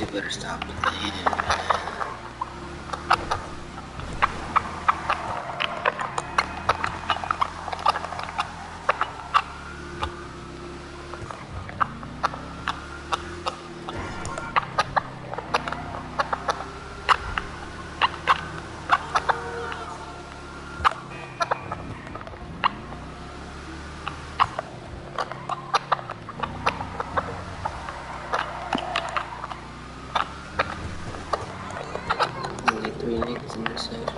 You better stop playing. Only 3 niggas in this section.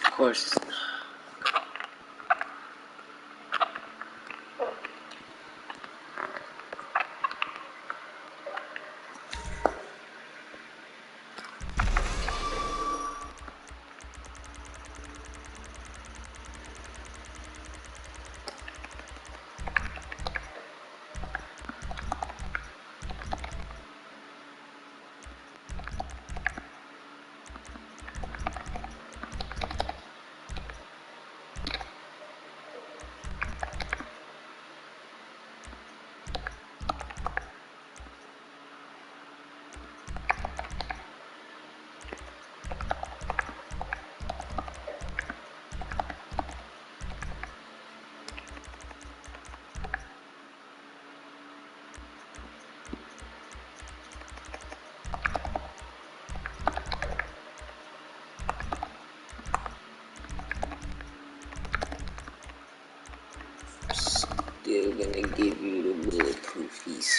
Of course. Still gonna give you the bulletproofies.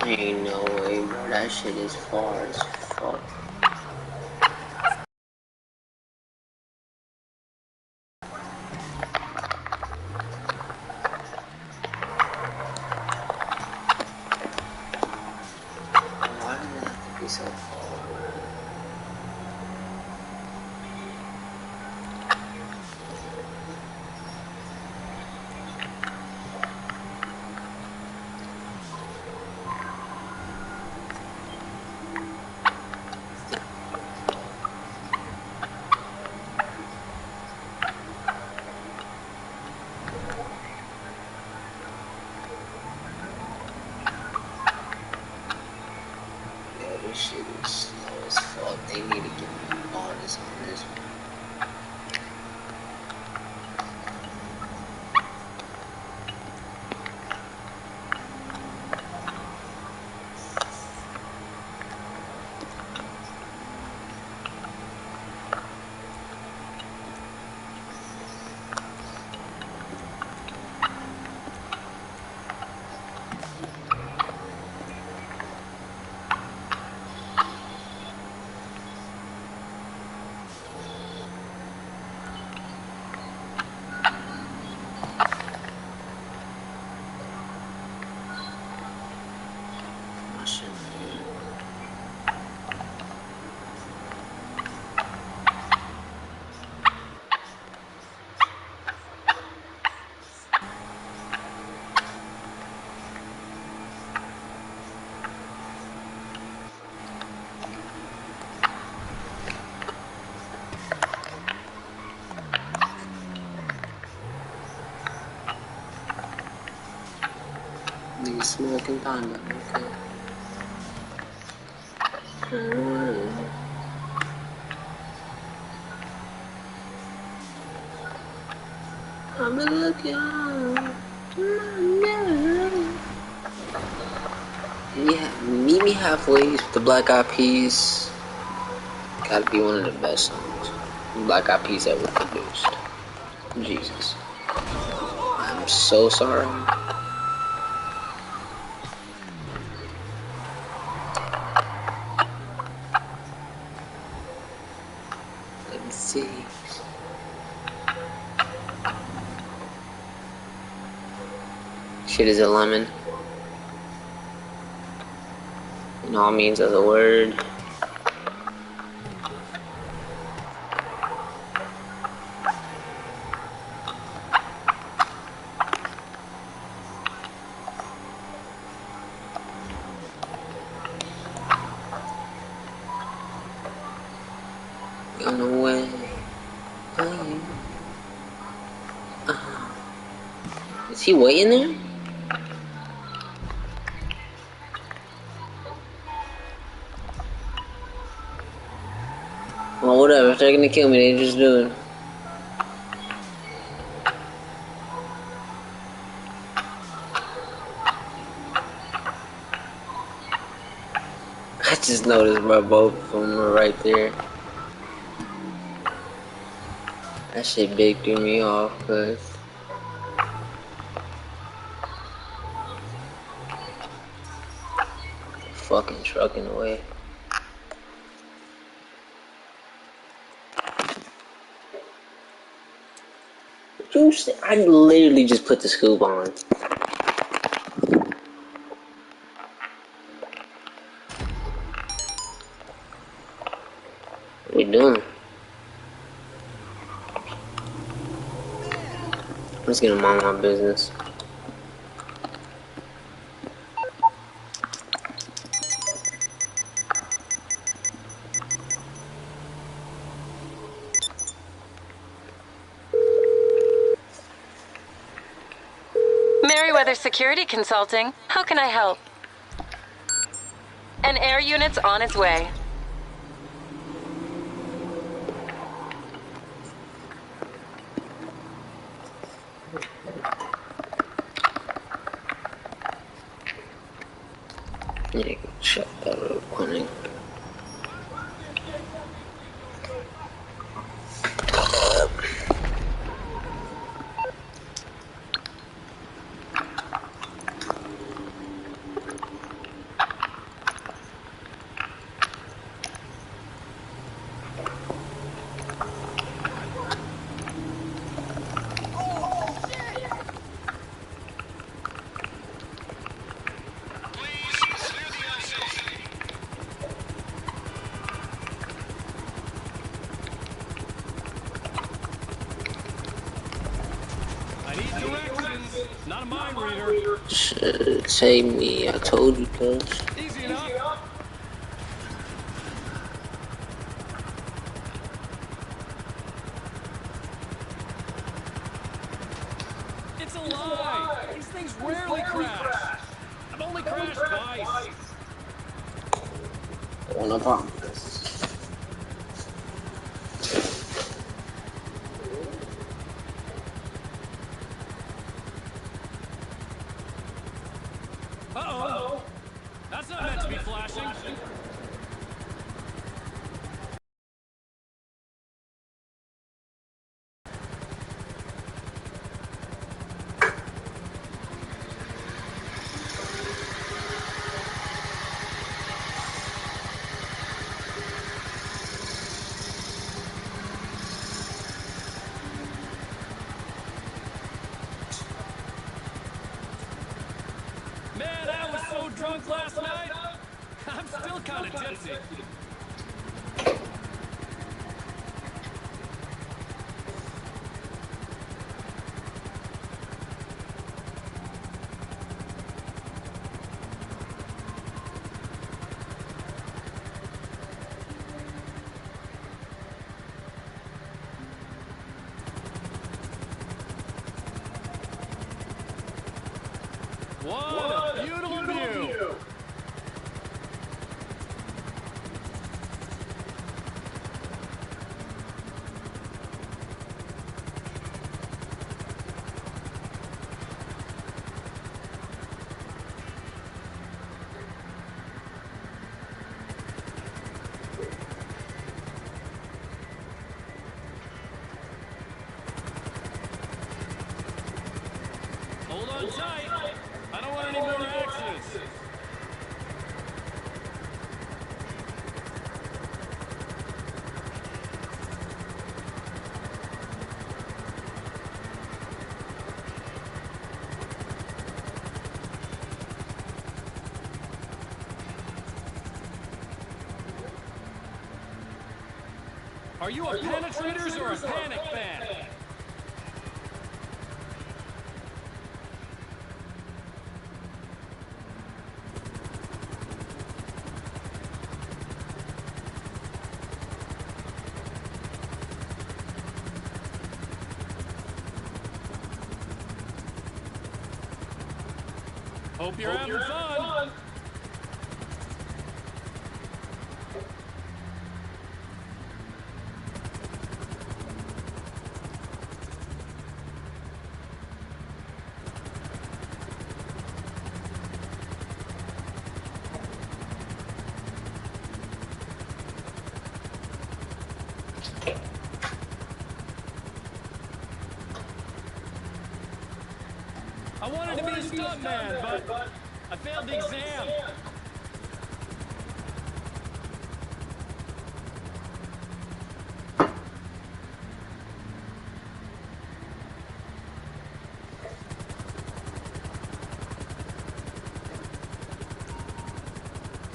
Ain't no way, bro. That shit is far as fuck. Why does it have to be so far? This shit is slow as fuck. They need to give me bonus on this one. Nigga smoking thunder, okay. I've been looking. Yeah, meet me halfway with the Black Eyed Peas. Gotta be one of the best songs Black Eyed Peas ever produced. Jesus. I'm so sorry. Shit is a lemon. In all means of the word. Gone away. Is he waiting there? Well, whatever. If they're gonna kill me, they just do it. I just noticed, bro, both of them were right there. That shit big threw me off, cause fucking trucking away. I literally just put the scoop on. What we doing? I'm just gonna mind my business. Merriweather Security Consulting. How can I help? An air unit's on its way. Yeah, shut that real quick. Not a mind reader. Shit, save me. I told you, cuz. Easy enough. It's a lie. These things rarely crash. I've only crashed twice. Oh, no problem. Uh-oh. That's not meant to be flashing. Man, I was so drunk last night. I'm still kind of tipsy. What a beautiful view. Are you a penetrators or a panic fan? Hope you're having fun. I wanted to be a stuntman, but I failed the exam.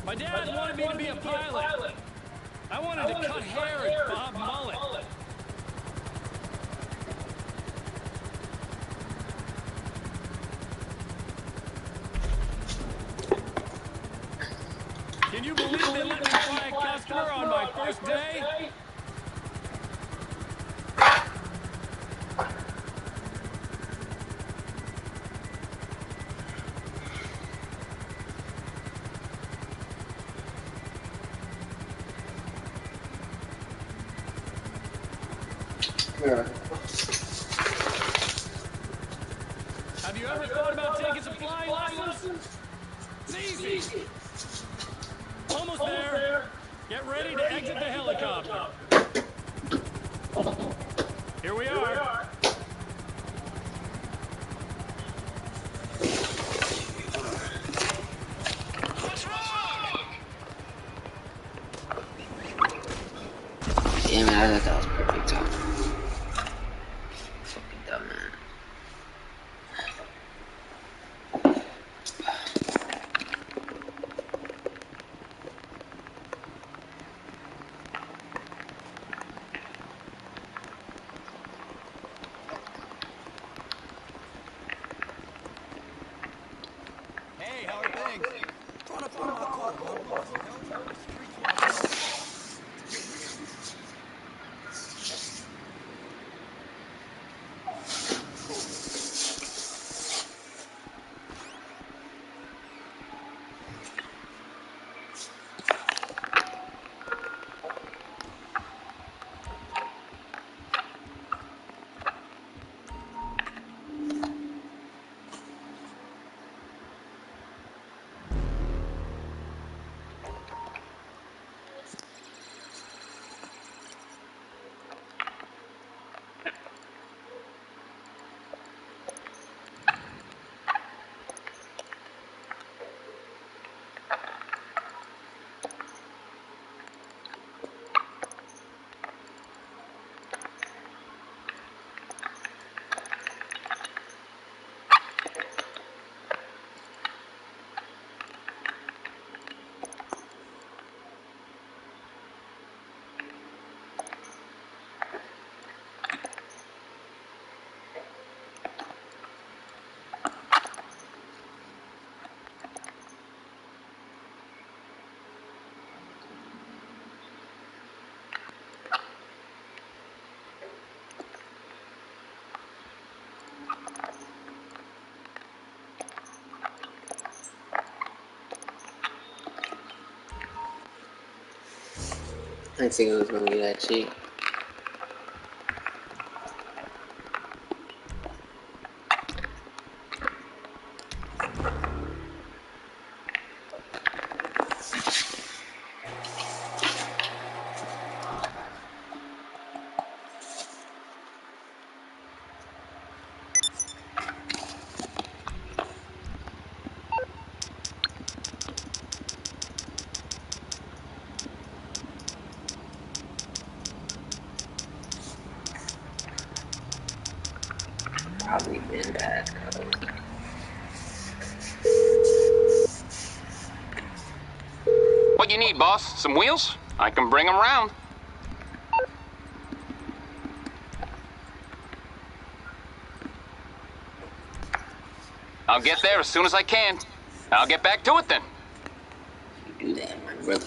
My dad wanted me to be a pilot. I wanted to cut hair and bob mullet. Can you believe they let me fly a customer on my first day? Yeah. Have you ever thought about taking some flying lessons? It's easy. Almost there. Get ready to exit the helicopter. Here we are. What's wrong? Damn it, I thought that was perfect time. Fucking dumb, man. Hey, how are things? Trying to find my car. My boss tells me the streets want to know. It's getting weird. I didn't think it was gonna be that cheap. Probably been bad code. What you need, boss? Some wheels? I can bring them round. I'll get there as soon as I can. I'll get back to it then. You do that, my brother.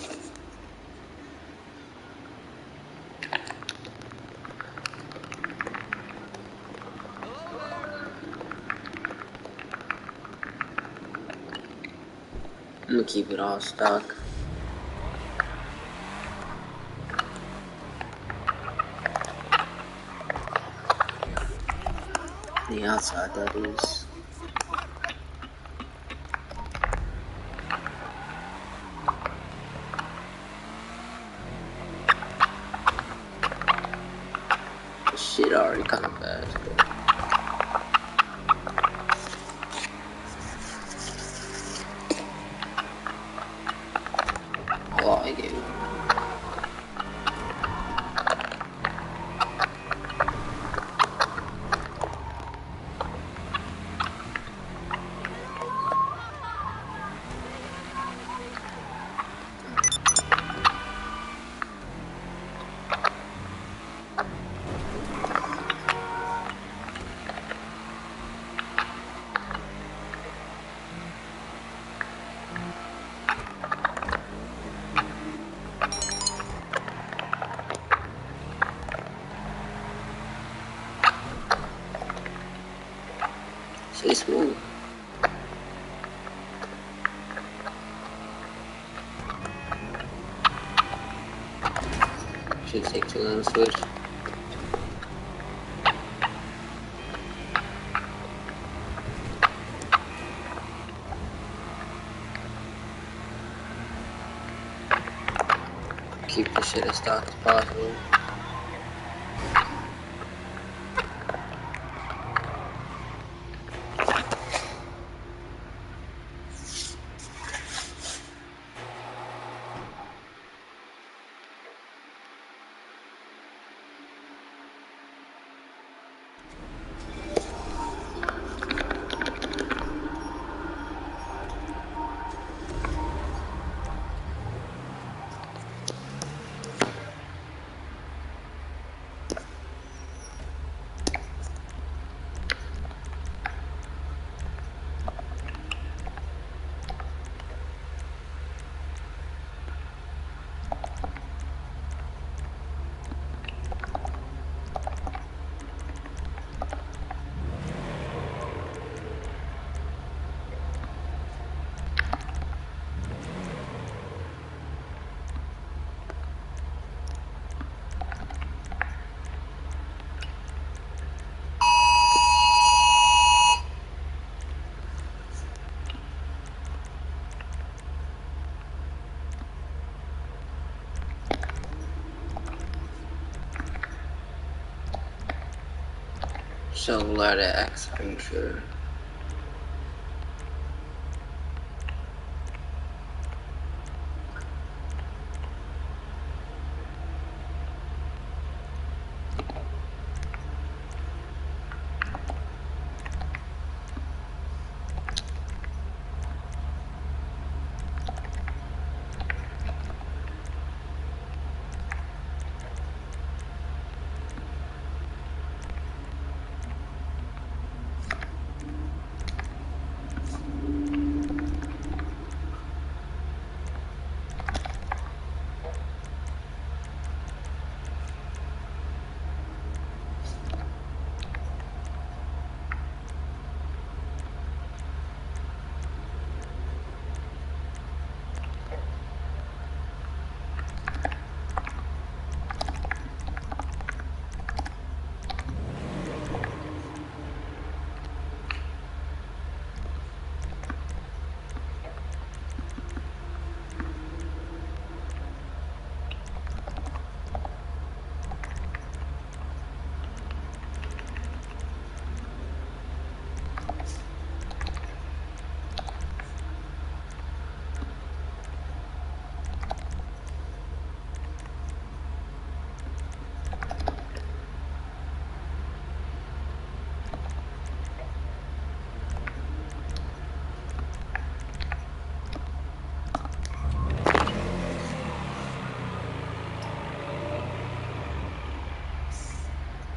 I'm gonna keep it all stock. The outside, that is. This shit already kind of fast, but. Oh, I gave it. Stay smooth. Should take too long to switch. Keep the shit as stock as possible. So let it X, are you sure?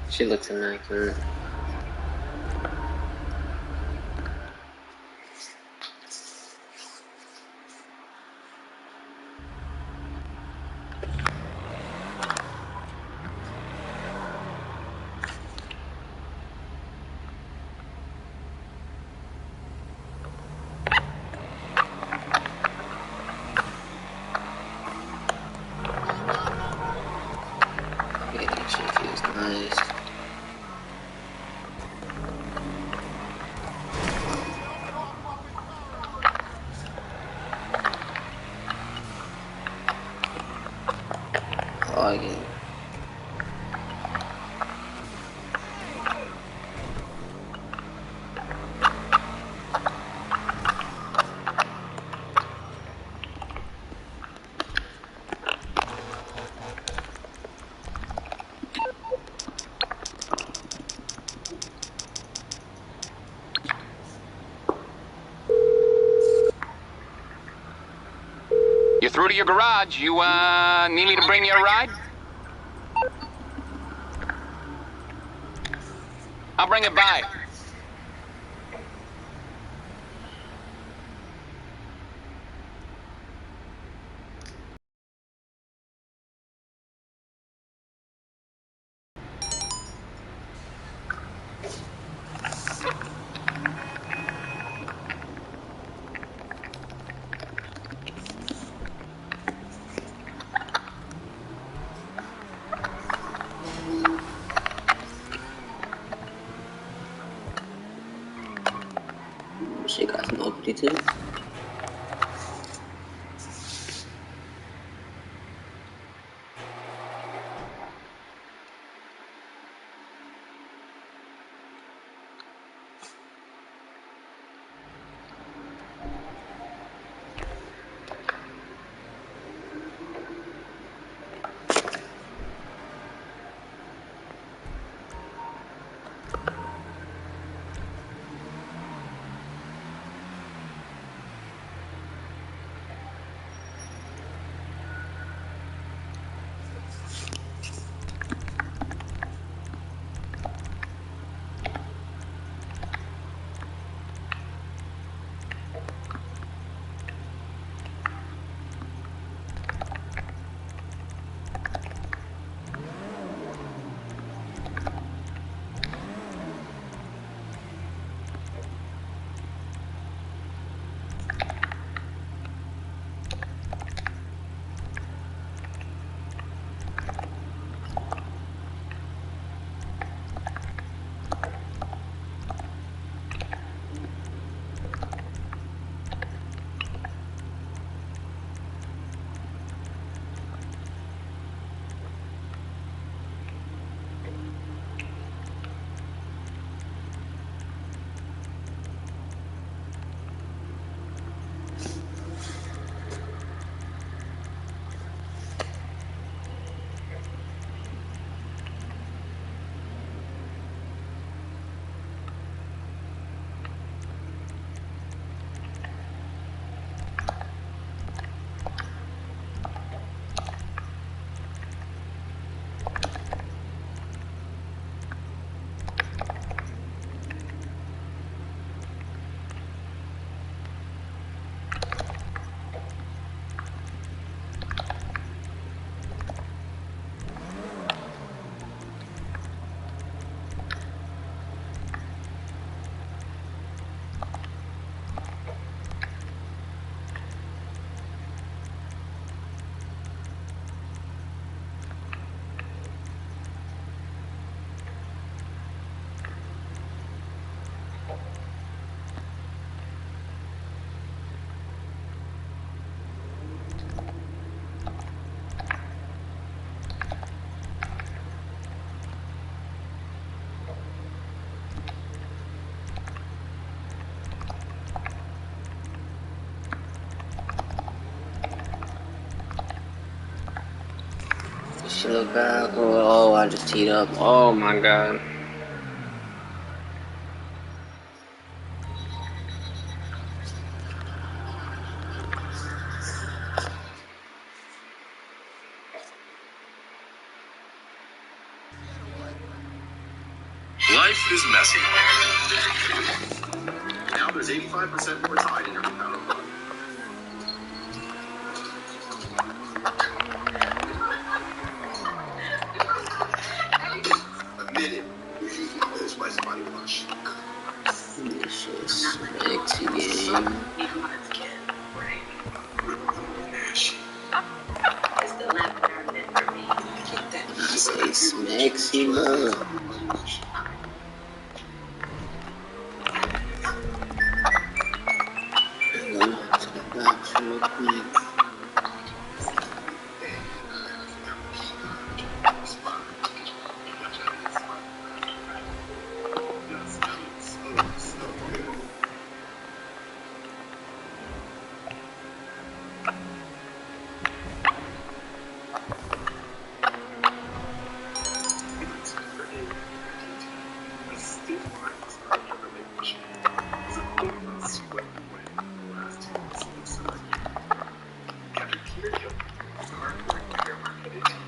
She looks immaculate. Oh, I get it. You're through to your garage. You, need me to bring you a ride? I'll bring it by. Shit got some opening too. Shit look bad. Oh, I just teed up. Oh my god. Life is messy. Now there's 85% more tide in every pound of blood. Admit it, you're usually close by somebody wash. This is sexy game. I say sexy love. Go to the box real quick. Peter Gilman, a carpenter and Fairmark headed team,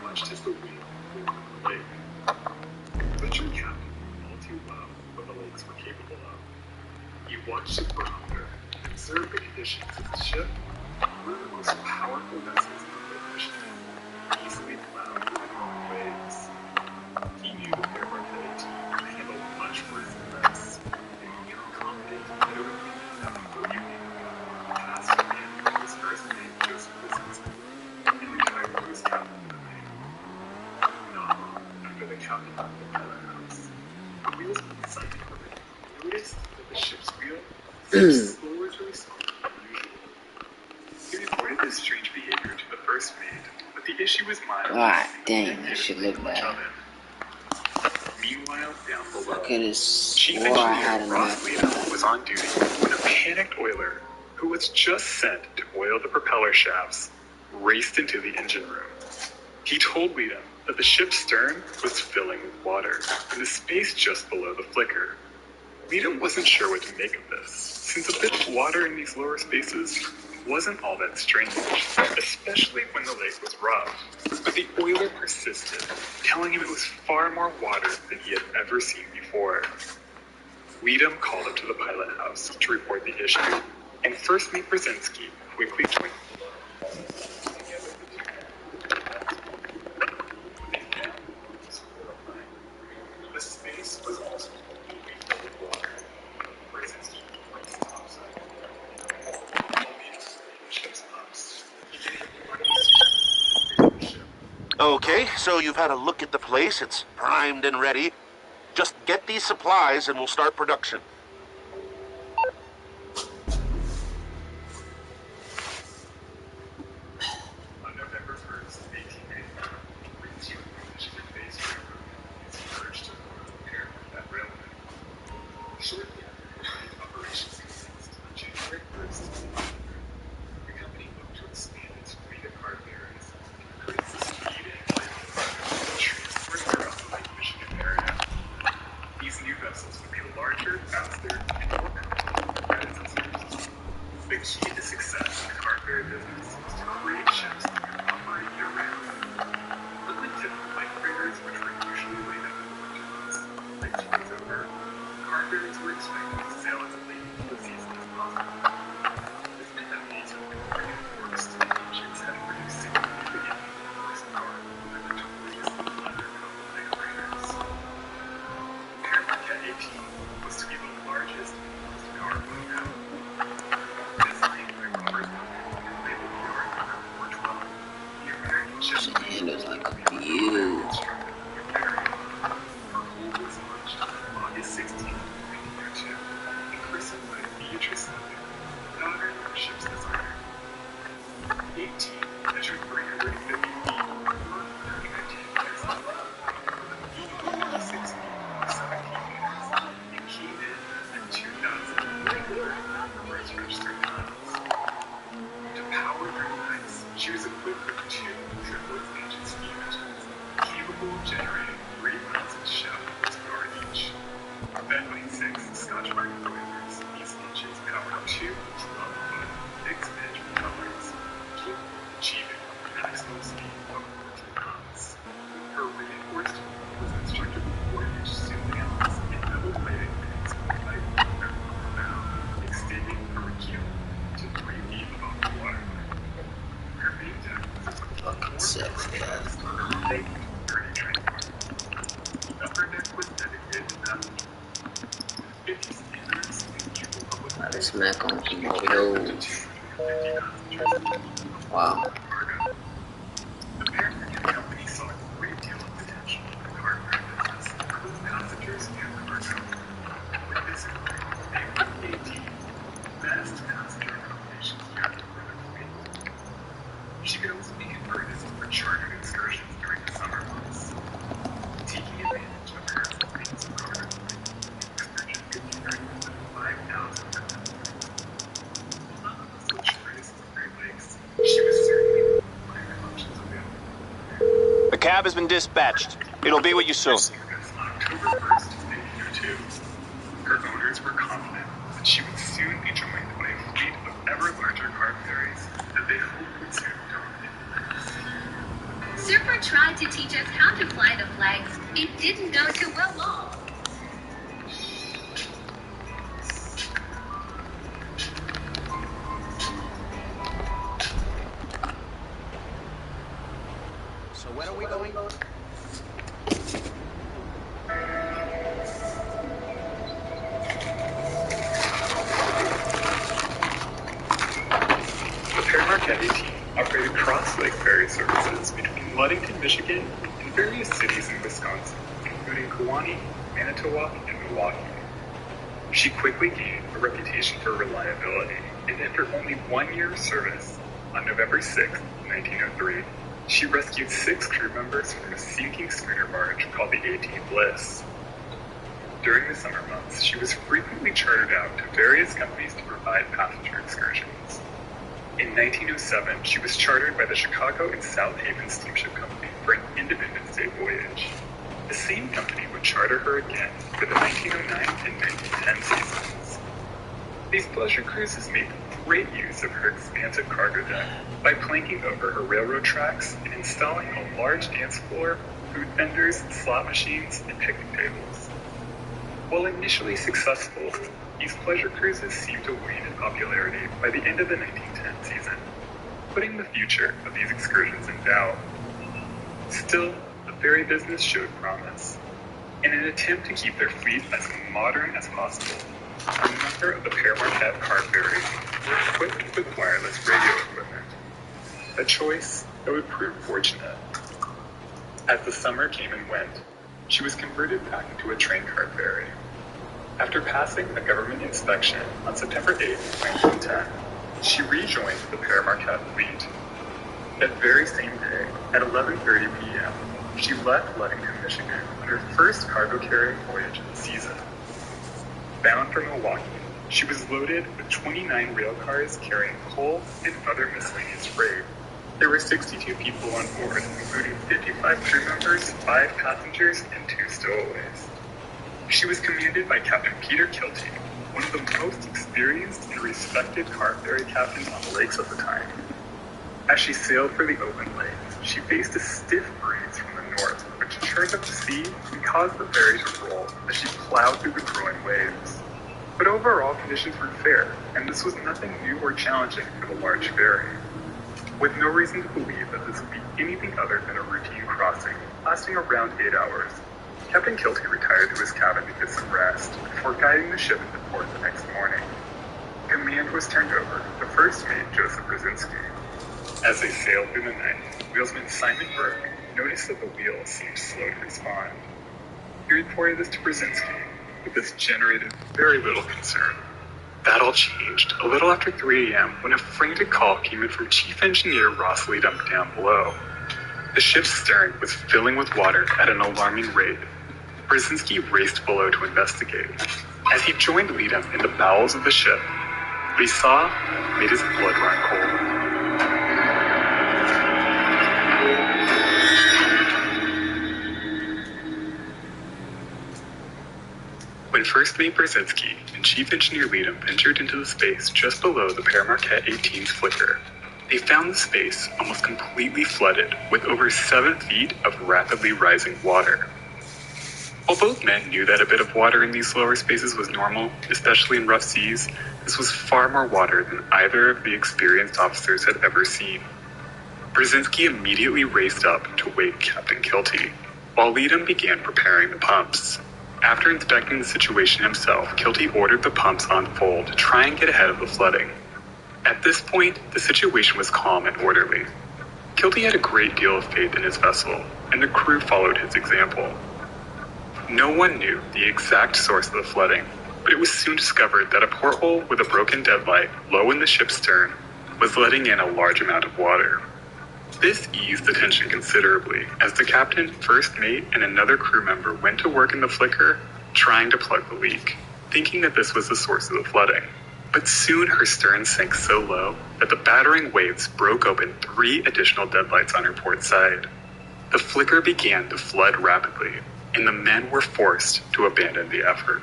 watched as the wind blew over the lake. The true captain knew all too well what the lakes were capable of. He watched his barometer and observed the conditions of the ship, one of the most powerful vessels in the ocean, easily plowed through the growing waves. He knew the Fairmark headed team could handle much worse than this, and he felt confident that it would be enough for Union. Tasked with handling his first mate, Joseph Lisinski, and retired as captain for the night. Not long after the captain left the pilot house, the wheelsman sighted equipment noticed that the ship's wheel seemed slower to respond than usual. He reported this strange behavior to the first mate, but the issue was mild. God dang, that shit look bad. Meanwhile, down below, I could have Chief swore I Engineer had a Ross map. Lito was on duty when a panicked oiler, who was just sent to oil the propeller shafts, raced into the engine room. He told Lito that the ship's stern was filling with water and the space just below the flicker. Lito wasn't sure what to make of this, since a bit of water in these lower spaces wasn't all that strange, especially when the lake was rough. But the oiler persisted, telling him it was far more water than he had ever seen before. Weedham called him to the pilot house to report the issue, and First Mate Brzezinski quickly joined him. The space was also completely filled with water. Brzezinski placed topside. Ship's pumps. He gave the ship. Okay, so you've had a look at the place. It's primed and ready. Just get these supplies and we'll start production. On November 1st, 1895, Queensborough Michigan based railroad is merged to form the parent of that railway. Shortly after combined operations commenced on January 1st, the company looked to expand its fleet of car ferries and increase the speed and volume of cargo that transport throughout the Lake Michigan area. These new vessels would be larger, faster, and more comfortable than predecessors. The key to success in the car ferry business was to create ships that could operate year-round. Unlike typical light freighters, which were usually laid up in the winter months, like towards over, car ferries were expected to sail as late into the season as possible. This meant that also when the work steam engines had to produce significantly more horsepower than the notorious underpowered light freighters. Paramount 18 was to be the largest and most powerful unit. Designed by Robert Whippin and labeled yard number 412, the American ship Shit handles like a constructed view. with Barry. Her hull was launched on August 16, 1902, and christened by Beatrice Lippitt, daughter of the ship's designer. 18 measured 350 feet, or 119 meters long, with a beam of 46 feet, 17 meters, and came in at 2,300 gross registered tons. To power her device, she was equipped with two triplet-engine steam engines, capable of generating 3 miles of shaft horsepower each. Fed by 6 Scotch-Martin boilers, these engines powered two 12-foot fixed-pitch propellers, capable of achieving a maximum speed of 14 knots. Her reinforced hull was constructed with 4-inch steel panels and double-bladed fins with 5 feet on the bow, extending her keel to 3 feet above the waterline. Her main deck was equipped with 4 Sick, yeah. to accommodate the dirty transport. The upper deck was dedicated to passengers. 50 standards and capable of Gotta smack on some more carrying up to those. 250 passengers. Wow. Cargo. The Paramount Company saw a great deal of potential in the car ferry business for both passengers and cargo. With this in mind, they equipped 18 best passenger accommodations yet for their fleet. She could also be converted for chartered excursions during the summer months. Taking advantage of her means of cargo flight, the excursion could be earned up to 5,000 per passenger. While not on the shortest of the Great Lakes, she was certainly one of the finer options available. The cab has been dispatched. It'll be with you soon. Service on October 1st, 1902. Her owners were confident that she would soon be joined by a fleet of ever larger car ferries that they hoped would soon dominated. Surfer tried to teach us how to fly the flags. It didn't go too well at all. So when are we going? The Paramarquette 18 operated cross-lake ferry services between Ludington, Michigan, and various cities in Wisconsin, including Kewaunee, Manitowoc, and Milwaukee. She quickly gained a reputation for reliability, and after only 1 year of service, on November 6, 1903, she rescued 6 crew members from a sinking schooner barge called the AT Bliss. During the summer months, she was frequently chartered out to various companies to provide passenger excursions. In 1907, she was chartered by the Chicago and South Haven Steamship Company for an Independence Day voyage. The same company would charter her again for the 1909 and 1910 seasons. These pleasure cruises made great use of her expansive cargo deck by planking over her railroad tracks and installing a large dance floor, food vendors, slot machines, and picnic tables. While initially successful, these pleasure cruises seemed to wane in popularity by the end of the 1910 season, putting the future of these excursions in doubt. Still, the ferry business showed promise. In an attempt to keep their fleet as modern as possible, a number of the Paramarquette car ferries were equipped with wireless radio equipment, a choice that would prove fortunate. As the summer came and went, she was converted back into a train car ferry. After passing a government inspection on September 8, 1910, she rejoined the Paramarquette fleet. That very same day, at 11:30 p.m., she left Ludington, Michigan on her first cargo-carrying voyage of the season. Bound for Milwaukee, she was loaded with 29 rail cars carrying coal and other miscellaneous freight. There were 62 people on board, including 55 crew members, 5 passengers, and 2 stowaways. She was commanded by Captain Peter Kilty, one of the most experienced and respected car ferry captains on the lakes at the time. As she sailed for the open lake, she faced a stiff breeze from the north, which churned up the sea and caused the ferry to roll as she plowed through the growing waves. But overall, conditions were fair, and this was nothing new or challenging for the large ferry. With no reason to believe that this would be anything other than a routine crossing, lasting around 8 hours, Captain Kilty retired to his cabin to get some rest before guiding the ship into port the next morning. Command was turned over to First Mate Joseph Brzezinski. As they sailed through the night, wheelsman Simon Burke noticed that the wheels seemed slow to respond. He reported this to Brzezinski, but this generated very little concern. That all changed a little after 3 a.m. when a frantic call came in from Chief Engineer Ross Leadham down below. The ship's stern was filling with water at an alarming rate. Brzezinski raced below to investigate. As he joined Leadham in the bowels of the ship, what he saw made his blood run cold. When First Mate Brzezinski and Chief Engineer Leadham ventured into the space just below the Paramarquette 18's flicker, they found the space almost completely flooded with over 7 feet of rapidly rising water. While both men knew that a bit of water in these lower spaces was normal, especially in rough seas, this was far more water than either of the experienced officers had ever seen. Brzezinski immediately raced up to wake Captain Kilty, while Leadham began preparing the pumps. After inspecting the situation himself, Kilty ordered the pumps on full to try and get ahead of the flooding. At this point, the situation was calm and orderly. Kilty had a great deal of faith in his vessel, and the crew followed his example. No one knew the exact source of the flooding, but it was soon discovered that a porthole with a broken deadlight low in the ship's stern was letting in a large amount of water. This eased the tension considerably, as the captain, first mate, and another crew member went to work in the flicker, trying to plug the leak, thinking that this was the source of the flooding. But soon her stern sank so low that the battering waves broke open 3 additional deadlights on her port side. The flicker began to flood rapidly, and the men were forced to abandon the effort.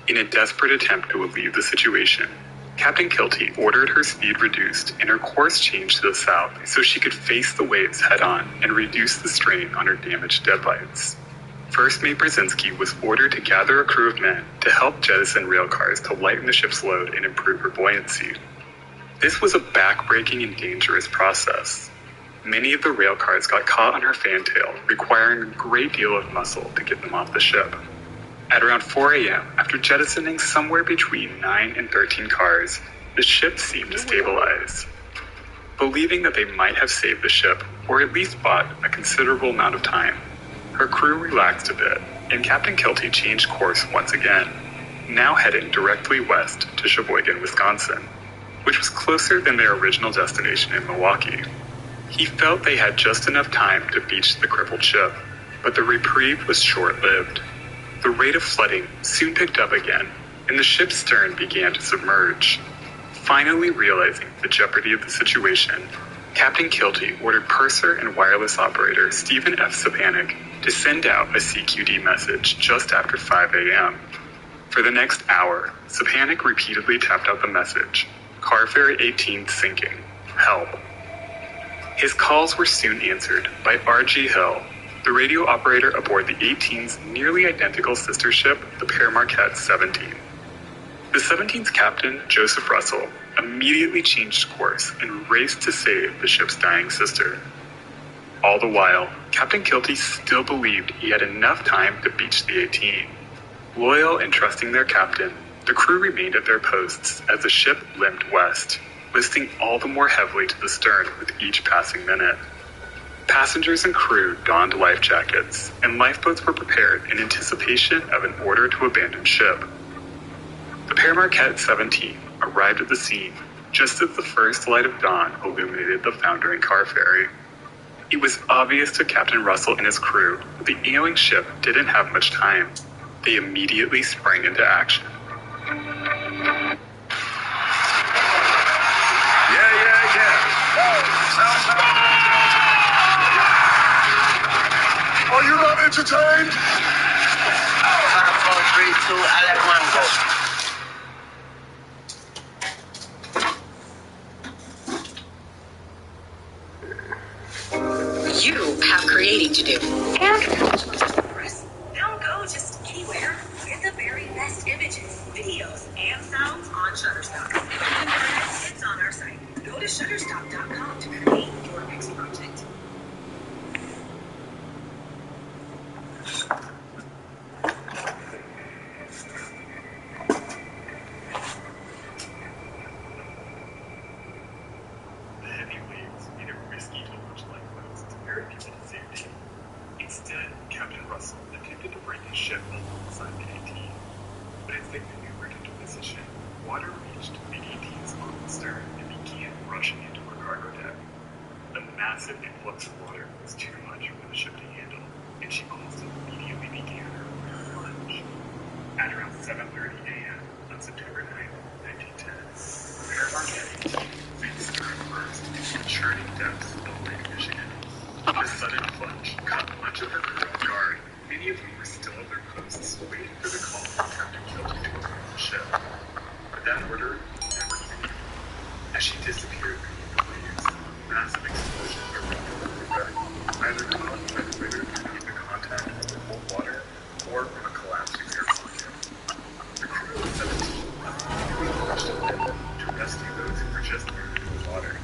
In a desperate attempt to alleviate the situation, Captain Kilty ordered her speed reduced and her course changed to the south so she could face the waves head-on and reduce the strain on her damaged deadlights. First Mate Brzezinski was ordered to gather a crew of men to help jettison railcars to lighten the ship's load and improve her buoyancy. This was a back-breaking and dangerous process. Many of the railcars got caught on her fantail, requiring a great deal of muscle to get them off the ship. At around 4 a.m., after jettisoning somewhere between 9 and 13 cars, the ship seemed to stabilize. Believing that they might have saved the ship, or at least bought a considerable amount of time, her crew relaxed a bit, and Captain Kilty changed course once again, now heading directly west to Sheboygan, Wisconsin, which was closer than their original destination in Milwaukee. He felt they had just enough time to beach the crippled ship, but the reprieve was short-lived. The rate of flooding soon picked up again, and the ship's stern began to submerge. Finally realizing the jeopardy of the situation, Captain Kilty ordered purser and wireless operator Stephen F. Sapanik to send out a CQD message just after 5 a.m. For the next hour, Sapanik repeatedly tapped out the message, "Car Ferry 18 sinking. Help." His calls were soon answered by R.G. Hill, the radio operator aboard the 18's nearly identical sister ship, the Paramarquette 17. The 17's captain, Joseph Russell, immediately changed course and raced to save the ship's dying sister. All the while, Captain Kilty still believed he had enough time to beach the 18. Loyal and trusting their captain, the crew remained at their posts as the ship limped west, listing all the more heavily to the stern with each passing minute. Passengers and crew donned life jackets, and lifeboats were prepared in anticipation of an order to abandon ship. The Paramarquette 17 arrived at the scene just as the first light of dawn illuminated the foundering car ferry. It was obvious to Captain Russell and his crew that the ailing ship didn't have much time. They immediately sprang into action. Are you not entertained? 5, 4, 3, 2, I let one go. You have creating to do. Don't go just anywhere. Get the very best images, videos, and sounds on Shutterstock. It's on our site. Go to Shutterstock.com to create your next project. The heavy waves made it risky to launch lifeboats to ferry people to safety. Instead, Captain Russell attempted to bring his ship alongside the 18, but as they maneuvered into position, water reached the 18's on stern and began rushing into her cargo deck. The massive influx of water was too much for the ship to handle, and she almost immediately began her plunge. At around 7:30 a.m. on September 9, 1910, the Paramarquette 18 faced stern first into the churning depths of Lake Michigan. The sudden plunge caught much of her crew off guard, many of whom were still at their posts waiting for the call from Captain Kilty to abandon the ship. But that order never came. As she disappeared beneath the waves, massive explosions erupted from her deck, either caused by the rigor beneath the contact of the cold water or from a collapsing air pocket. The crew of 17 immediately launched a lift to rescue those who were just buried in the water.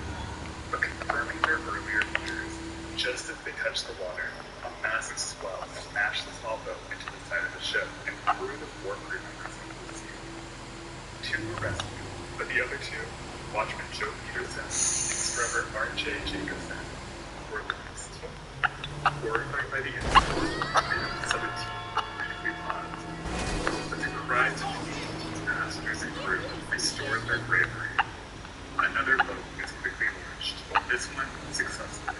But confirming their earlier fears, just as they touched the water, a massive swell smashed the small boat into the side of the ship and threw the 4 crew members into the sea. 2 were rescued, but the other 2, watchman Joe Peterson and scrubber R.J. Jacobson, were lost. Horrified by the incident, the men of the 17 briefly paused. But the cries of the 18's passengers and crew restored their bravery. Another boat was quickly launched, this one successfully,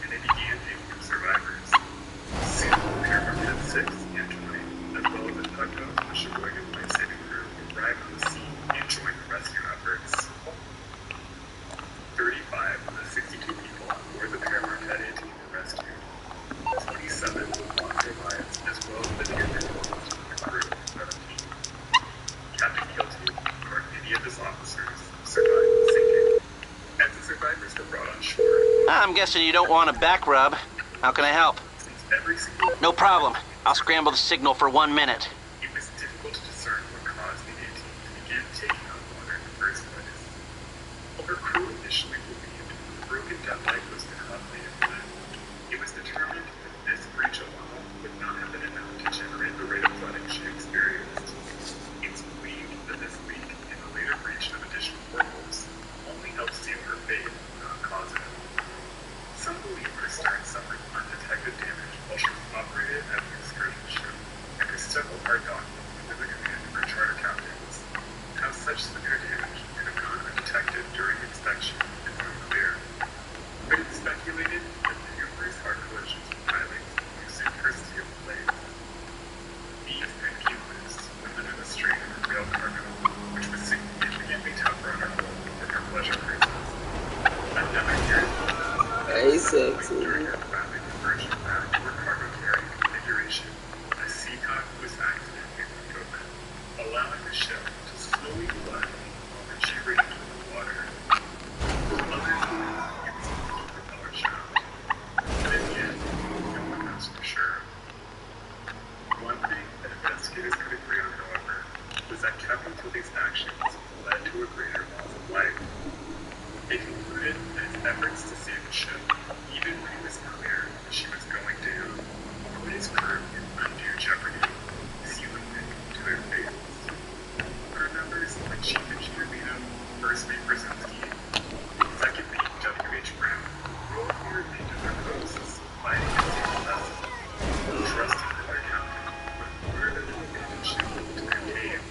and they began taking up survivors. Soon, Paramarquette 6 and 20, as well as a tugboat and the Sheboygan life-saving crew, arrived on the scene and joined the rescue efforts. 35 of the 62 people on board the Paramarquette 18 were rescued. 27 lost their lives, as well as the near lost from the crew of 17. Captain Kilty, nor any of his officers, I'm guessing you don't want a back rub. How can I help? Every single No problem. I'll scramble the signal for 1 minute. it was difficult to discern what caused the A-Team to begin taking on water in the first place. While her crew initially believed the broken deadlight was the cause of the incident, it was determined that this breach alone would not have been enough to generate the rate of flooding she experienced. It's believed that this leak and the later breach of additional portholes only helped seal her fate, not cause it. Some believe her stern suffered undetected damage while she was operated as an excursion ship, and her several are documented within the command of her charter captains. How such severe damage could have gone undetected during inspection is unclear, but it's speculated that the numerous hard collisions with pilings using her steel blades. These and cumulus were under the strain of her rail cargo, which was significantly tougher on her hull than her pleasure cruises. Another year, Hey, sexy. during her rapid conversion back to her cargo carrying configuration, a seacock was accidentally left open, allowing the ship to slowly flood while she ran into the water. Others believe it was a leaky propeller shaft, but in the end, no one knows for sure. One thing that investigators could agree on, however, was that Captain Tilly's actions led to a greater loss of life. They concluded that his efforts to save the ship, even when it was clear that she was going down, put his crew in undue jeopardy, sealing them to their fates. Crew members like Chief Engineer Lino, First Mate Brzezinski, Second Mate W.H. Brown rolled near into their posts, fighting to save the vessel, trusting that their captain would order them to abandon ship to their cave.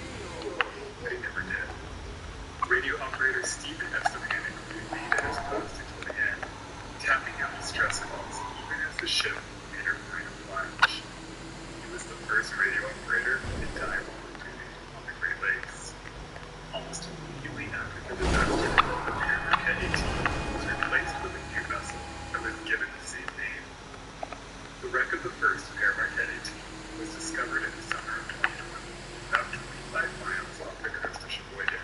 But he never did. Radio operator Stephen Estepanic remained at his post until the end, tapping out distress calls even as the ship made her final plunge. He was the first radio operator in dive-bomb duty on the Great Lakes. Almost immediately after the disaster, the Paramarquette 18 was replaced with a new vessel that was given the same name. The wreck of the first Paramarquette 18 was discovered in the summer of 2020, about 25 miles off the coast of Sheboygan.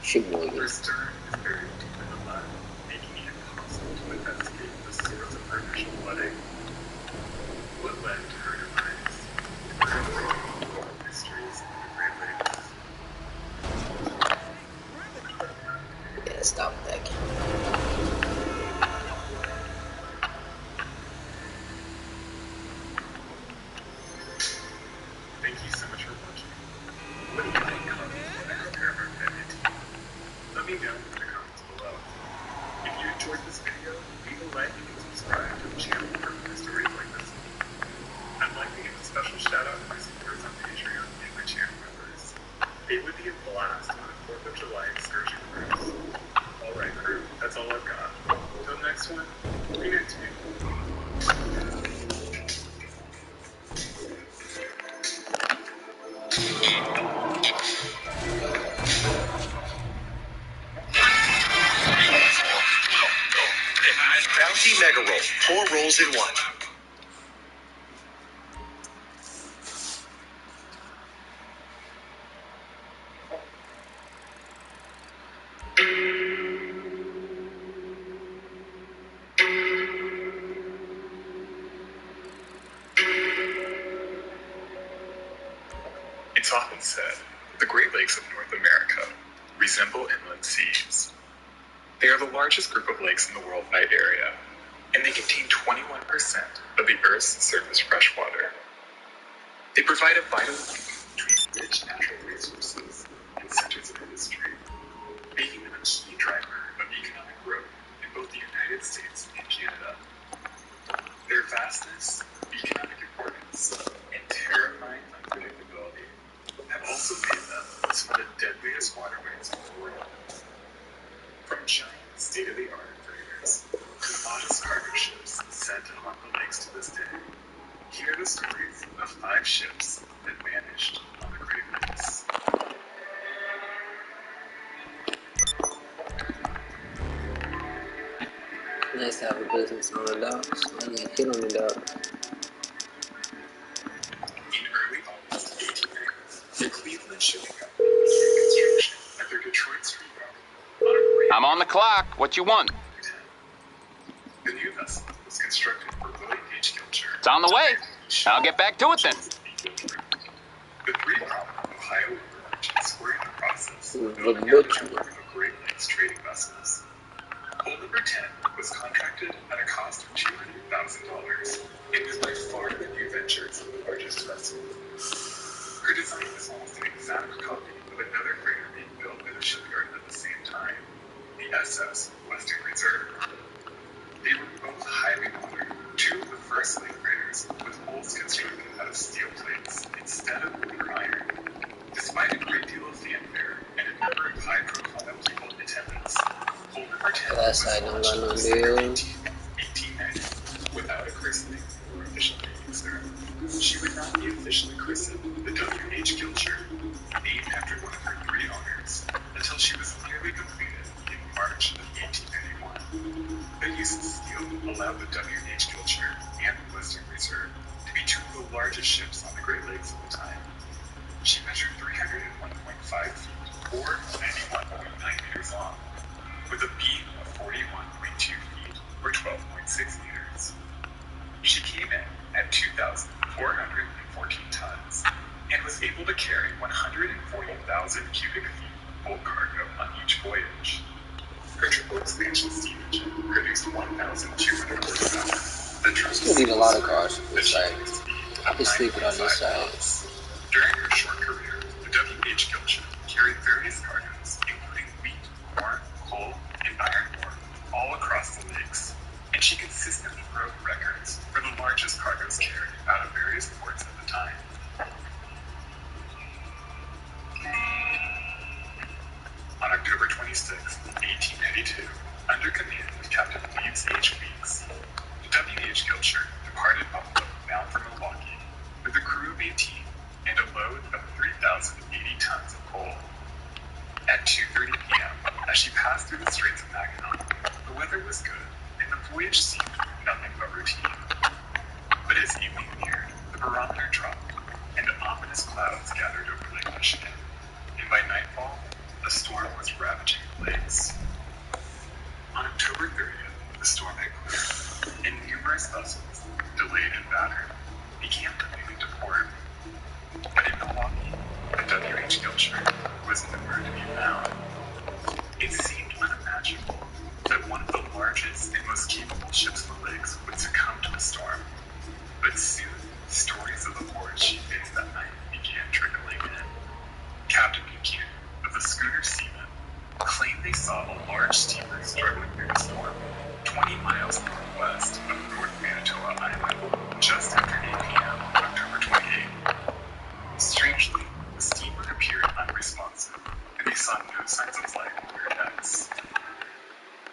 Her stern is buried deep in the mud, making it impossible to investigate the source of her initial flooding. What led to her demise? Currently, mysteries of the Great Lakes. Yeah, stop that. Thank you so much for watching. What do you think of the next Paramarquette 18? Let me know in the comments below. If you enjoyed this video, leave a like and subscribe to the channel for more stories like this. I'd like to give a special shout out to my supporters on Patreon and my channel members. They would be a blast on a 4th of July excursion cruise. Alright crew, that's all I've got. Until next one, be next week. Bounty Mega Roll. 4 rolls in 1. It's often said that the Great Lakes of North America resemble inland seas. They are the largest group of lakes in the world by area, and they contain 21% of the Earth's surface freshwater. They provide a vital link between rich natural resources and centers of industry, making them a key driver of economic growth in both the United States and Canada. Their vastness, economic importance, and terrifying unpredictability have also made them some of the deadliest waterways in the world. From giant state-of-the-art freighters to modest cargo ships sent to haunt the lakes to this day, here are the stories of 5 ships that vanished on the Great Lakes. Nice to have a business on the docks. I need to hit on the dock. In early August 1890, the Cleveland Shipping Company began construction at their Detroit Street Yard on a great I'm on the clock. What you want? The new vessel was constructed for William H. Gilcher. It's on the way. I'll get back to it then. The three prominent Ohio River merchants were in the process of The building out a butcher. network of Great Lakes trading vessels. Hull number 10 was contracted at a cost of $200,000 and was by far the new venture's largest vessel. Her design was almost an exact copy of another freighter being built at a shipyard at the same time, the SS Western Reserve. They were both highly modern, two of the first slave freighters with hulls constructed out of steel plates instead of wood or iron. Despite a great deal of fanfare and a number of high-profile people in attendance, Hull number 10 That was side don't launched got no on December deal. 18, 1890 without a christening or official naming ceremony. She would not be officially christened the W.H. Gilcher, named after one of her three owners, until she was nearly completed in March of 1891. The use of steel allowed the W.H. Gilcher and the Western Reserve to be two of the largest ships on the Great Lakes at the time. She measured 301.5 feet, or 91.9 meters long, with a beam of 41.2 feet, or 12.6 meters. She came in at 2,414 tons and was able to carry 140,000 cubic feet bulk cargo on each voyage. Her triple expansion steam engine produced 1,200 horsepower. Still need a lot of cars for this side. I can sleep it on this side. During her short career, the W.H. Gilcher carried various cargoes, including wheat, corn, coal, and iron ore, all across the lakes, and she consistently broke records for the largest cargoes carried out of various ports at the time. On October 26, 1892, under command of Captain Williams H. Weeks, the W.H. Gilcher departed Buffalo bound for Milwaukee with a crew of 18 and a load of 3,080 tons of coal. At 2:30 p.m., as she passed through the Straits of Mackinac, the weather was good and the voyage seemed nothing but routine. But as evening neared, the barometer dropped and ominous clouds gathered over Lake Michigan, and by nightfall, a storm was ravaging the lakes. On October 30th, the storm had cleared, and numerous vessels, delayed and battered, began preparing to port. But in Milwaukee, the W.H. Gilcher was nowhere to be found. It seemed unimaginable that one of the largest and most capable ships on the lakes would succumb to a storm. But soon, stories of the horrors she faced that night began trickling in. Captain Buchanan of the schooner Seaman claimed they saw a large steamer struggling through the storm 20 miles northwest of North Manitoba Island just after 8 p.m. on October 28th. Strangely, the steamer appeared unresponsive, and they saw no signs of life on her decks.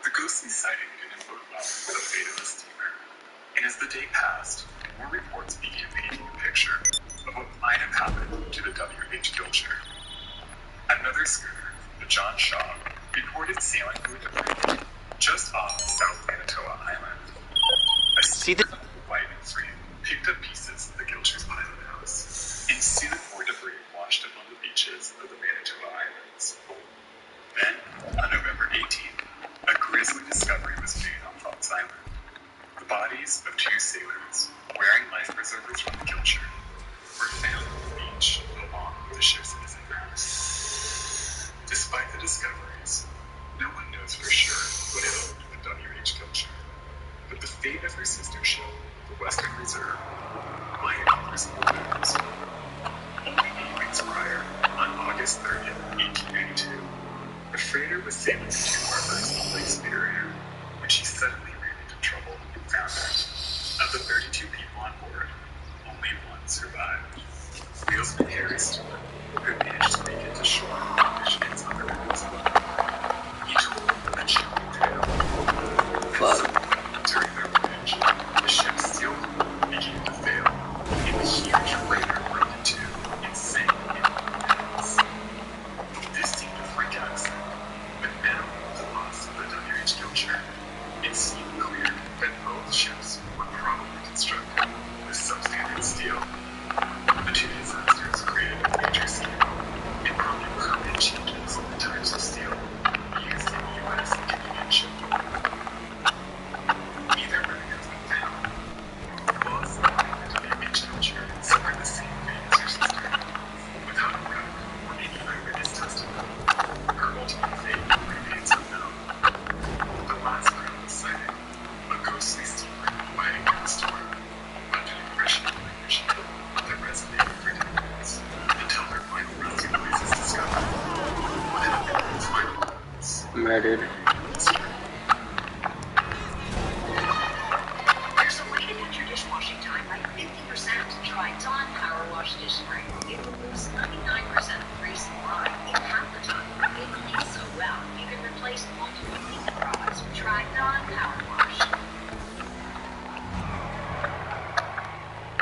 The ghostly sighting didn't bode well for the fate of the steamer, and as the day passed, more reports began painting a picture of what might have happened to the W.H. Gilcher. Another schooner, the John Shaw, reported sailing through a debris just off South Manitoba Island. A steamer white and free picked up pieces of the Gilcher's pilot house, and soon more debris washed up on the beaches of the Manitoba Islands. Then, on November 18th, a grisly discovery was made on Fox Island. The bodies of two sailors, wearing life preservers from the Gilcher, were found on the beach along with the ship's missing crews. Despite the discoveries, no one knows for sure what happened to the W.H. Gilcher, but the fate of her sister ship, the Western Reserve, might have some clues. Only 8 weeks prior, on August 30th, 1892, a freighter was sailing into harbors on Lake Superior when she suddenly ran into trouble and foundered. Of the 32 people on board, only one survived. Wheelsman Harry Stewart, who managed to make it to shore on Michigan's Upper Peninsula. He told a chilling tale. During their voyage, the ship's steel hull began to fail, and the huge freighter broke in two and sank in 1 minute. This seemed a freak accident, but now, with the loss of the W.H. Gilcher, it seemed clear that both ships were probably constructed with substandard steel. The two disasters created a major scandal and prompted permanent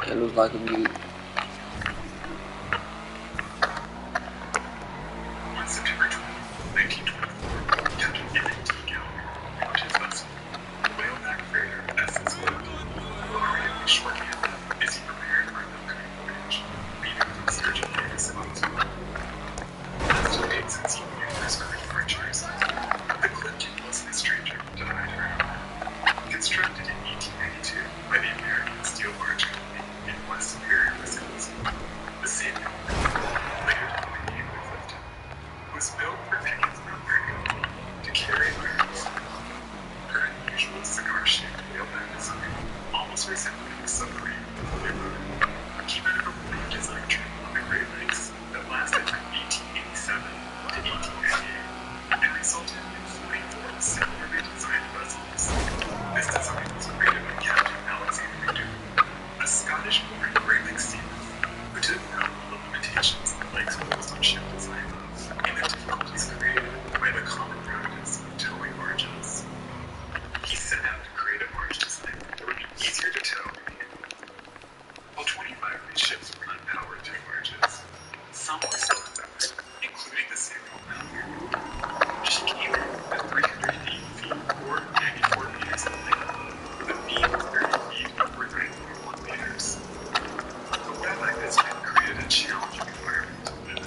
It looks like a mute. On September 20, 1924, Captain Whippin launched his vessel, the whaleback freighter SS Whippin, creatively shorthanded as he prepared for an upcoming voyage, leaving for the search of Vegas on his own. As to date since he numerous crew departures, the Clifton wasn't a stranger to hide her. Constructed in 1892 by the American Steel Barge Company in West Superior, Wisconsin, the same company, later to the name of Clifton, was built for Pickens Military Company to carry arms. Her unusual cigar-shaped whaleback design, almost resembling a submarine fully loaded, came out of a warm design trip on the Great Lakes that lasted from 1887 to 1898 and resulted in 44 similarly designed vessels. This design was created by Captain Alexander Duke, a Scottish-born Great Lakes seaman who took note of the limitations the lakes posed on ship design and the difficulties created by the common practice of towing barges. He set out to create a barge design that would be easier to tow and handle. While 25 of these ships were unpowered tow barges, some were self-powered, including the Samuel Mountaineer. She came in at 308 feet or 94 meters in length, with a beam of 30 feet or 9.1 meters. The whaleback design created a challenging environment to live in.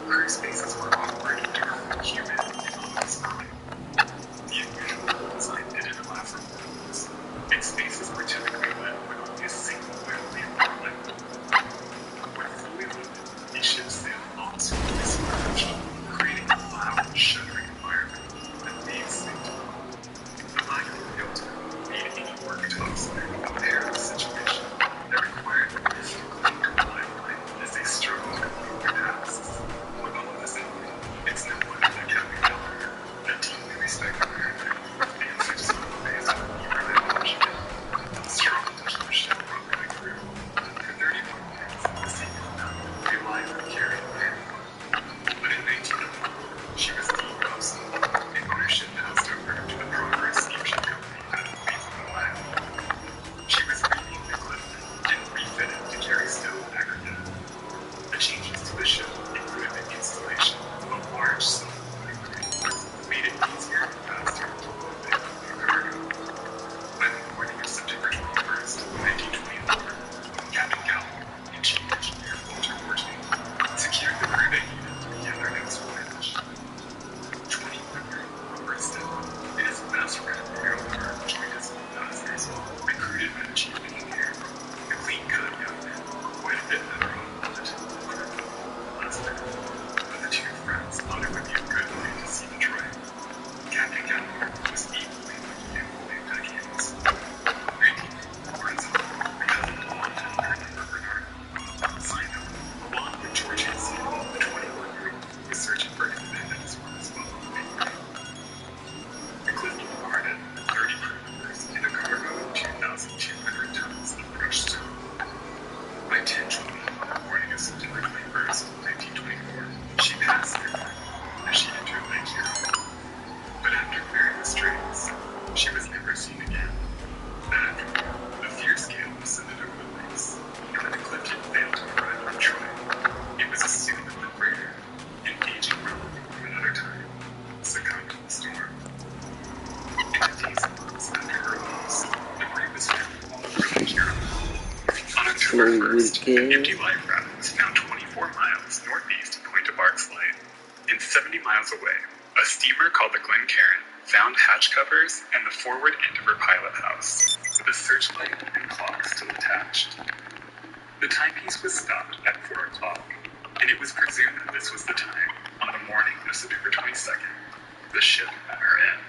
Crew spaces were awkward, dark, humid, and often smelly. The unusual design didn't allow for windows, and spaces were typically lit with only a single oil lamp per light. When fully lit, these ships sailed almost fully submerged, creating a loud, shuddering environment that made sleep difficult. The lack of real time made any work topside a perilous situation that required them to keep clean to a lifeline as they struggled to complete their tasks. With all of this happening, it's no wonder that Captain Gallagher, a deeply respected maritime, and such small base of human passionate, struggled to keep a ship properly crewed. For 31 years, the Samuel Mountain relied on carrying iron. But in 1904, she was deemed obsolete, and ownership passed over to the Progress Steamship Company out of Cleveland, Ohio. She was renamed the Clifton and refitted to carry stone and aggregate. The changes to the ship included the installation of a large self-loading crane that made it easier and faster to load and unload cargo. By the morning of September 21st, 1924, Captain Gallagher and Chief Engineer Walter Mortney secured the crew they needed to begin their next voyage. 21-year-old Robert Stedman and his best friend Harold Hart joined as ambassadors, recruited by the chief engineer. The clean-cut young men were quite a bit better off than the typical crew less men, but the two friends thought it would be a good way to see Detroit. Captain Gallagher was equally lucky in holding deck hands. 19 Horizontal, the cousin of longtime crew member Bernard, signed up, along with George Hansen, the 21-year-old who was searching for independence from his fellow maker. The Clifton departed 30 crew members and a cargo of 2,200 tons of crushed stone. By 10:20 on the morning of September 21st, 1924, she passed their mark as she entered Lake Huron. But after clearing the straits, she was never seen again. That afternoon, a fierce gale descended over the lakes, and when the Clifton failed to arrive in Detroit, it was assumed that the freighter, an aging relic from another time, succumbed to the storm. In the days and months after her loss, debris was found all over Lake Huron. On October 1st, an empty life raft was found 24 miles northeast of Point of Barks Light. And 70 miles away, a steamer called the Glencairn found hatch covers and the forward end of her pilot house, with a searchlight and clock still attached. The timepiece was stopped at 4 o'clock, and it was presumed that this was the time, on the morning of September 22nd, the ship at her end.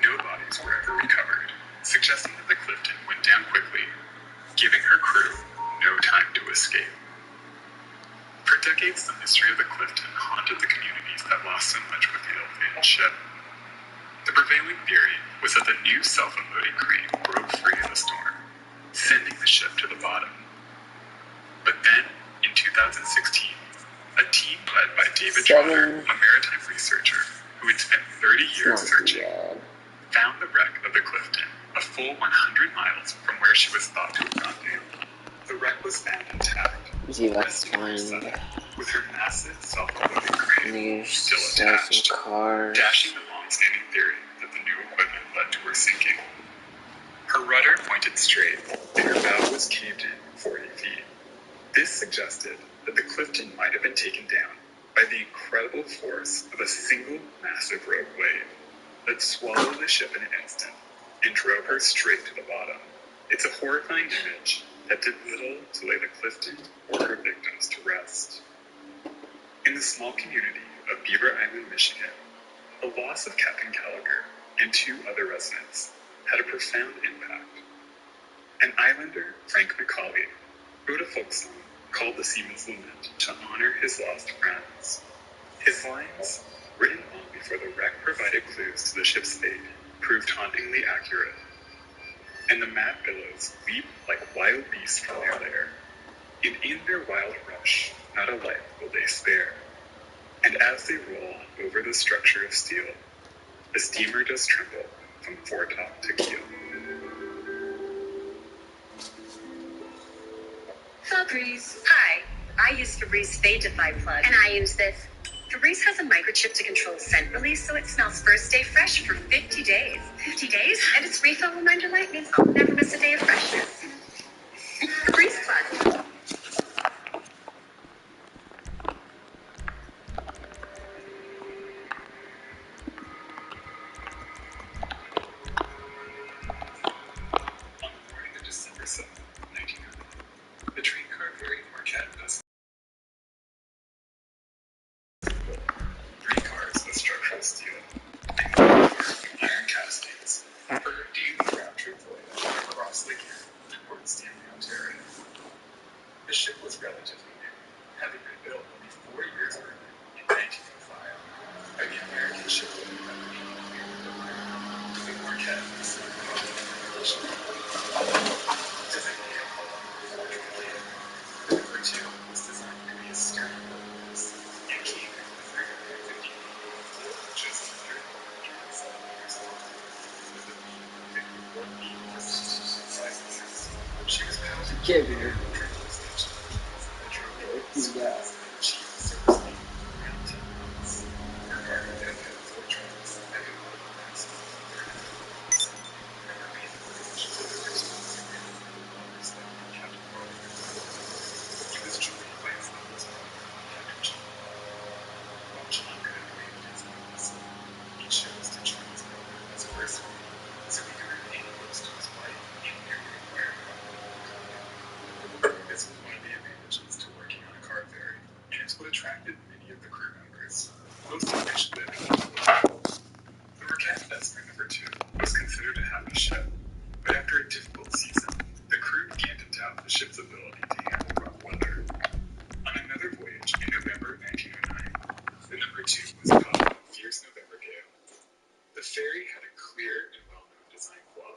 No bodies were ever recovered, suggesting that the Clifton went down quickly, giving her crew no time to escape. For decades, the mystery of the Clifton haunted the communities that lost so much with the ill-fated ship. The prevailing theory was that the new self-unloading crane broke free in the storm, sending the ship to the bottom. But then, in 2016, a team led by David Trotter, a maritime researcher who had spent 30 years searching, found the wreck of the Clifton, a full full 100 miles from where she was thought to have gone down. The wreck was found intact, See if I can find with her massive self-loading crane still attached, cars. dashing the long-standing theory that the new equipment led to her sinking. Her rudder pointed straight, and her bow was caved in 40 feet. This suggested that the Clifton might have been taken down by the incredible force of a single massive rogue wave that swallowed the ship in an instant and drove her straight to the bottom. It's a horrifying image that did little to lay the Clifton or her victims to rest. In the small community of Beaver Island, Michigan, the loss of Captain Gallagher and 2 other residents had a profound impact. An islander, Frank McCauley, wrote a folk song called The Seaman's Lament to honor his lost friends. His lines, written long before the wreck provided clues to the ship's fate, proved hauntingly accurate. And the mad billows leap like wild beasts from their lair, and in their wild rush, not a life will they spare. And as they roll on over the structure of steel, the steamer does tremble from foretop to keel. Febreze. Hi, I use Febreze Fade Defy Plug. And I use this. Febreze has a microchip to control scent release, so it smells first day fresh for 50 days. 50 days? And its refill reminder light means I'll never miss a day of freshness. Febreze Plug. On the morning of December 7, 1900, the train car ferry Marquette does 3 cars of structural steel and 4 iron castings for her daily round-trip voyage across Lake Erie towards Stanley, Ontario. The ship was relatively new, having been built only 4 years earlier in 1905 by the American shipbuilding company the Marquette was designated the number 2 was designed to be a stern boathouse and came with 350 just under 87 years old. With a beam of 54 feet for 62 sizes, she was powered by a triple station that drove the cheap service speed around 10 miles. Her cargo deck had 4 tracks that could hold a maximum of 30 and her main voyage to the first significant owners that Captain Gallagher. He was joined by his oldest brother, Captain John. While John could have remained his own, he chose to join his brother as first mate, so he could remain close to his wife and near the required company. This was one of the advantages to working on a car ferry, and it's what attracted many of the crew members, most of which lived on the boat. The Marquette Vesper No. 2 was considered a happy ship, but after a difficult season, the crew began to doubt the ship's ability to handle rough weather. On another voyage in November 1909, the No. 2 was caught in a fierce November gale. The ferry had a clear and well-known design flaw.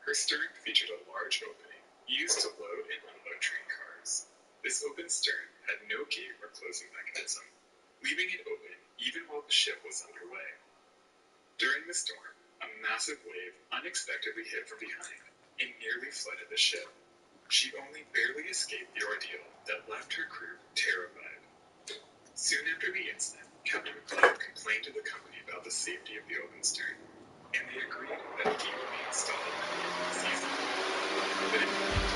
Her stern featured a large opening used to load and unload train cars. This open stern had no gate or closing mechanism, leaving it open even while the ship was underway. During the storm, a massive wave unexpectedly hit from behind and nearly flooded the ship. She only barely escaped the ordeal that left her crew terrified. Soon after the incident, Captain McCloud complained to the company about the safety of the open stern, and they agreed that a gate would be installed at the end of the season. But in the meantime,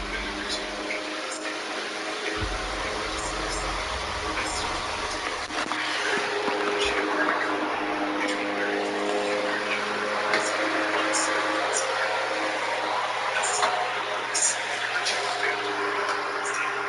the No. 2 continued to stay on and on December 7th, as soon as it was built. She had earned a company between 33 and 38 hours on certain months of as time went on, the No. 2 failed to provide stable.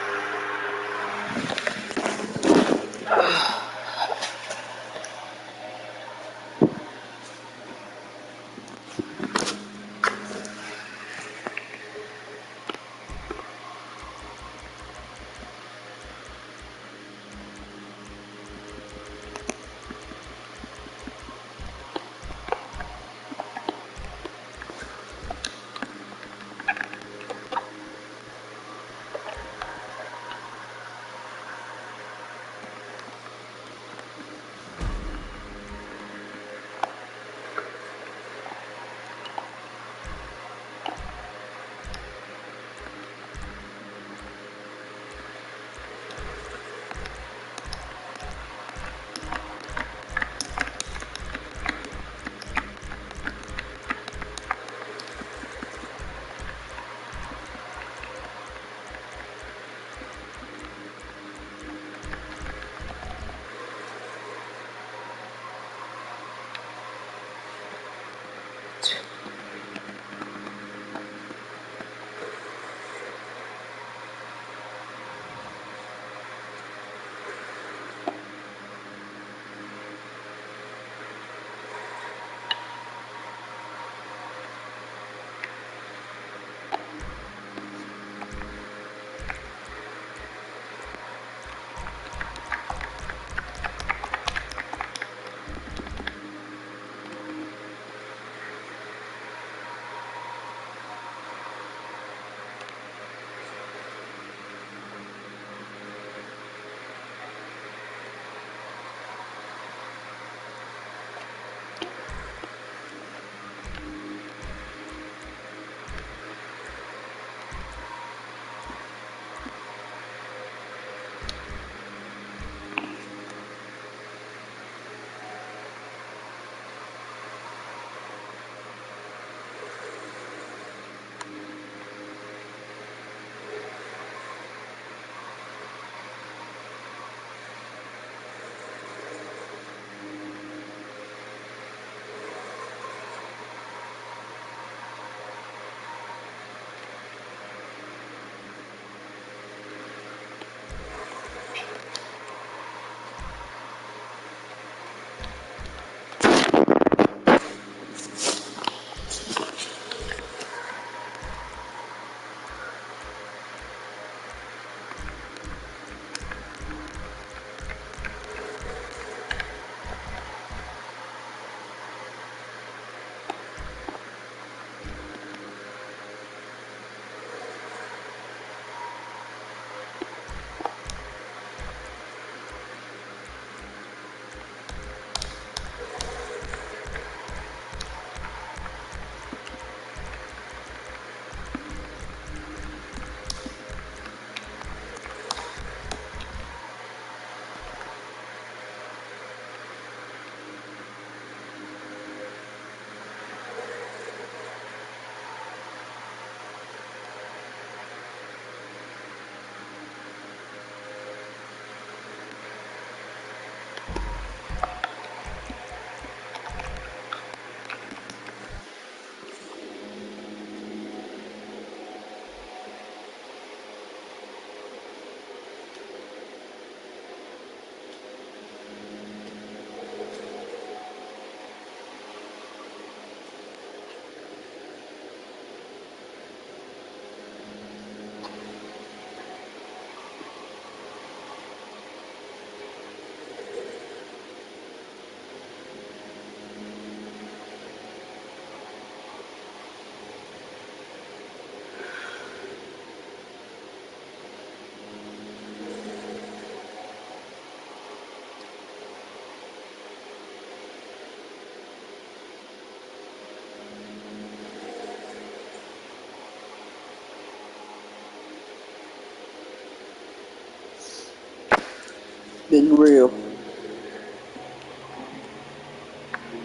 Been real.